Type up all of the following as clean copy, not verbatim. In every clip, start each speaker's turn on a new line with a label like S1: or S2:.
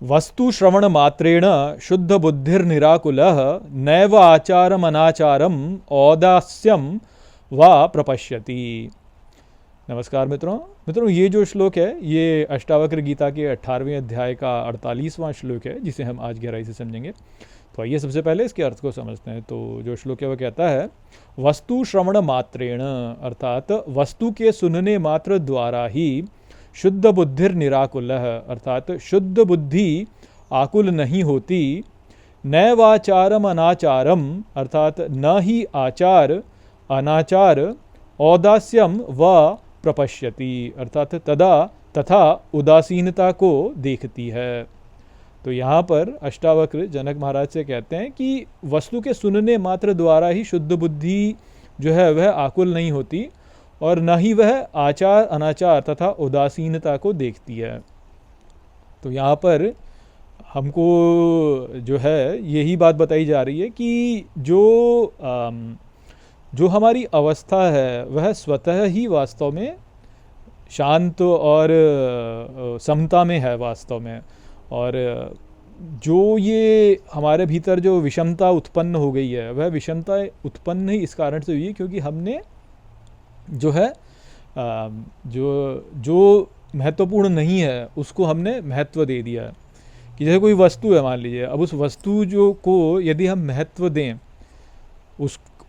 S1: वस्तु श्रवण मात्रेण शुद्ध बुद्धिर्निराकुलः नैव आचारमनाचारम औदास्यम व प्रपश्यति। नमस्कार मित्रों, ये जो श्लोक है ये अष्टावक्र गीता के 18वें अध्याय का 48वां श्लोक है, जिसे हम आज गहराई से समझेंगे। तो आइए सबसे पहले इसके अर्थ को समझते हैं। तो जो श्लोक है वो कहता है, वस्तु श्रवण मात्रेण, अर्थात वस्तु के सुनने मात्र द्वारा ही शुद्ध बुद्धिर निराकुलः, अर्थात शुद्ध बुद्धि आकुल नहीं होती। नैवाचारम अनाचारम, अर्थात न ही आचार अनाचार, औदास्यम व प्रपश्यति, अर्थात तथा उदासीनता को देखती है। तो यहाँ पर अष्टावक्र जनक महाराज से कहते हैं कि वस्तु के सुनने मात्र द्वारा ही शुद्ध बुद्धि जो है वह आकुल नहीं होती और न ही वह आचार अनाचार तथा उदासीनता को देखती है। तो यहाँ पर हमको जो है यही बात बताई जा रही है कि जो हमारी अवस्था है वह स्वतः ही वास्तव में शांत और समता में है वास्तव में। और जो ये हमारे भीतर जो विषमता उत्पन्न हो गई है वह विषमता उत्पन्न ही इस कारण से हुई है क्योंकि हमने जो है जो महत्वपूर्ण नहीं है उसको हमने महत्व दे दिया। कि जैसे कोई वस्तु है, मान लीजिए, अब उस वस्तु जो को यदि हम महत्व दें,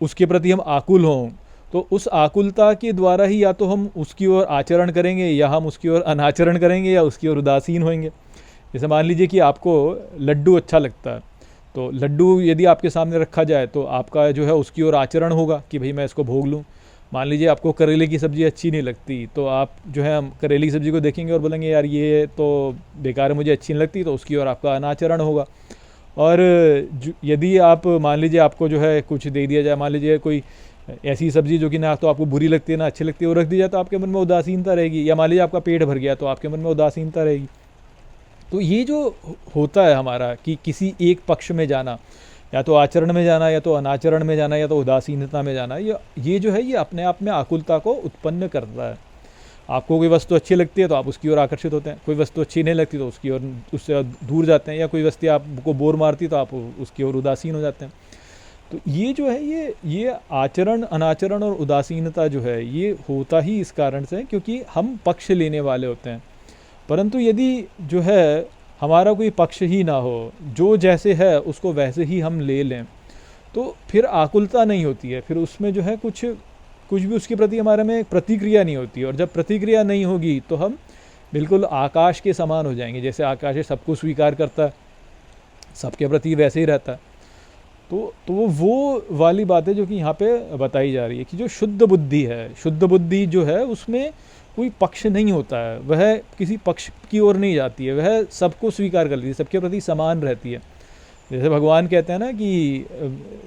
S1: उसके प्रति हम आकुल हों, तो उस आकुलता के द्वारा ही या तो हम उसकी ओर आचरण करेंगे या हम उसकी ओर अनाचरण करेंगे या उसकी ओर उदासीन होंगे। जैसे मान लीजिए कि आपको लड्डू अच्छा लगता है, तो लड्डू यदि आपके सामने रखा जाए तो आपका जो है उसकी ओर आचरण होगा कि भाई मैं इसको भोग लूँ। मान लीजिए आपको करेले की सब्ज़ी अच्छी नहीं लगती, तो आप जो है करेले की सब्ज़ी को देखेंगे और बोलेंगे यार ये तो बेकार है, मुझे अच्छी नहीं लगती, तो उसकी ओर आपका अनाचरण होगा। और यदि आप मान लीजिए आपको जो है कुछ दे दिया जाए, मान लीजिए कोई ऐसी सब्ज़ी जो कि ना तो आपको बुरी लगती है ना अच्छी लगती है, वो रख दी जाए तो आपके मन में उदासीनता रहेगी। या मान लीजिए आपका पेट भर गया तो आपके मन में उदासीनता रहेगी। तो ये जो होता है हमारा कि किसी एक पक्ष में जाना, या तो आचरण में जाना या तो अनाचरण में जाना या तो उदासीनता में जाना, ये जो है ये अपने आप में आकुलता को उत्पन्न करता है। आपको कोई वस्तु अच्छी लगती है तो आप उसकी ओर आकर्षित होते हैं, कोई वस्तु अच्छी नहीं लगती तो उसकी ओर उससे दूर जाते हैं, या कोई वस्तु आपको बोर मारती तो आप उसकी ओर उदासीन हो जाते हैं। तो ये जो है ये आचरण अनाचरण और उदासीनता जो है ये होता ही इस कारण से क्योंकि हम पक्ष लेने वाले होते हैं। परंतु यदि जो है हमारा कोई पक्ष ही ना हो, जो जैसे है उसको वैसे ही हम ले लें, तो फिर आकुलता नहीं होती है। फिर उसमें जो है कुछ भी उसके प्रति हमारे में प्रतिक्रिया नहीं होती है। और जब प्रतिक्रिया नहीं होगी तो हम बिल्कुल आकाश के समान हो जाएंगे। जैसे आकाश सबको स्वीकार करता है, सबके प्रति वैसे ही रहता है। तो वो वाली बात है जो कि यहाँ पे बताई जा रही है कि जो शुद्ध बुद्धि है, शुद्ध बुद्धि जो है उसमें कोई पक्ष नहीं होता है, वह किसी पक्ष की ओर नहीं जाती है, वह सबको स्वीकार कर लेती है, सबके प्रति समान रहती है। जैसे भगवान कहते हैं ना कि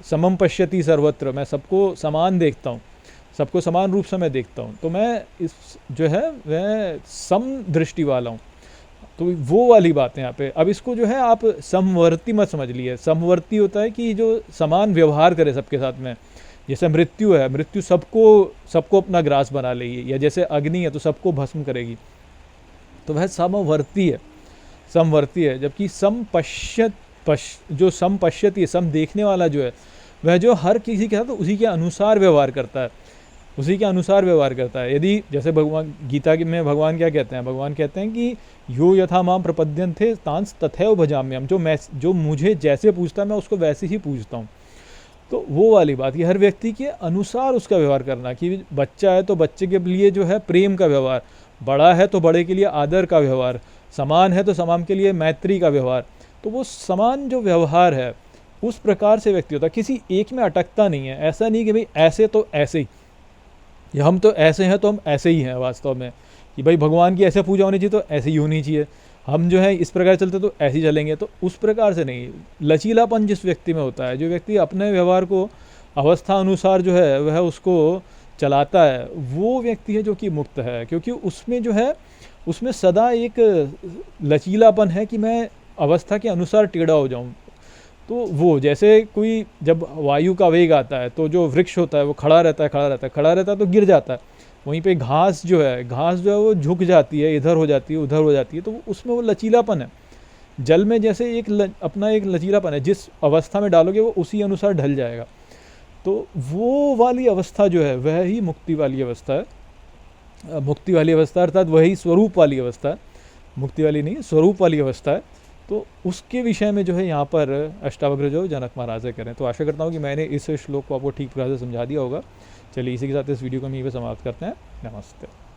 S1: समम पश्यति सर्वत्र, मैं सबको समान देखता हूँ, सबको समान रूप से मैं देखता हूँ, तो मैं इस जो है वह सम दृष्टि वाला हूँ। तो वो वाली बात है यहाँ पे। अब इसको जो है आप समवर्ती मत समझ लिए। समवर्ती होता है कि जो समान व्यवहार करे सबके साथ में। जैसे मृत्यु है, मृत्यु सबको अपना ग्रास बना लेगी, या जैसे अग्नि है तो सबको भस्म करेगी, तो वह समवर्ती है। जबकि जो समपश्यति, सम देखने वाला जो है वह जो हर किसी के साथ उसी के अनुसार व्यवहार करता है, यदि जैसे भगवान गीता में भगवान क्या कहते हैं, भगवान कहते हैं कि यो यथा माम प्रपद्यन्ते तांस तथैव भजाम्यहम्, जो मुझे जैसे पूछता है मैं उसको वैसे ही पूछता हूँ। तो वो वाली बात कि हर व्यक्ति के अनुसार उसका व्यवहार करना, कि बच्चा है तो बच्चे के लिए जो है प्रेम का व्यवहार, बड़ा है तो बड़े के लिए आदर का व्यवहार, समान है तो समान के लिए मैत्री का व्यवहार। तो वो समान जो व्यवहार है उस प्रकार से व्यक्ति होता है, किसी एक में अटकता नहीं है। ऐसा नहीं कि भाई ऐसे तो ऐसे ही, या हम तो ऐसे हैं तो हम ऐसे ही हैं वास्तव में, कि भाई भगवान की ऐसे पूजा होनी चाहिए तो ऐसे ही होनी चाहिए, हम जो है इस प्रकार चलते तो ऐसे ही चलेंगे। तो उस प्रकार से नहीं, लचीलापन जिस व्यक्ति में होता है, जो व्यक्ति अपने व्यवहार को अवस्था अनुसार जो है वह उसको चलाता है, वो व्यक्ति है जो कि मुक्त है। क्योंकि उसमें जो है उसमें सदा एक लचीलापन है कि मैं अवस्था के अनुसार टेढ़ा हो जाऊं। तो वो जैसे कोई जब वायु का वेग आता है तो जो वृक्ष होता है वो खड़ा रहता है तो गिर जाता है, वहीं पे घास जो है वो झुक जाती है, इधर हो जाती है उधर हो जाती है, तो उसमें वो लचीलापन है। जल में जैसे अपना एक लचीलापन है, जिस अवस्था में डालोगे वो उसी अनुसार ढल जाएगा। तो वो वाली अवस्था जो है वह ही मुक्ति वाली अवस्था है। मुक्ति वाली अवस्था अर्थात वही स्वरूप वाली अवस्था है, मुक्ति वाली नहीं, स्वरूप वाली अवस्था है। तो उसके विषय में जो है यहाँ पर अष्टावक्र जो जनक महाराज से करें। तो आशा करता हूँ कि मैंने इस श्लोक को आपको ठीक प्रकार से समझा दिया होगा। चलिए इसी के साथ इस वीडियो को हम यहीं पे समाप्त करते हैं। नमस्ते।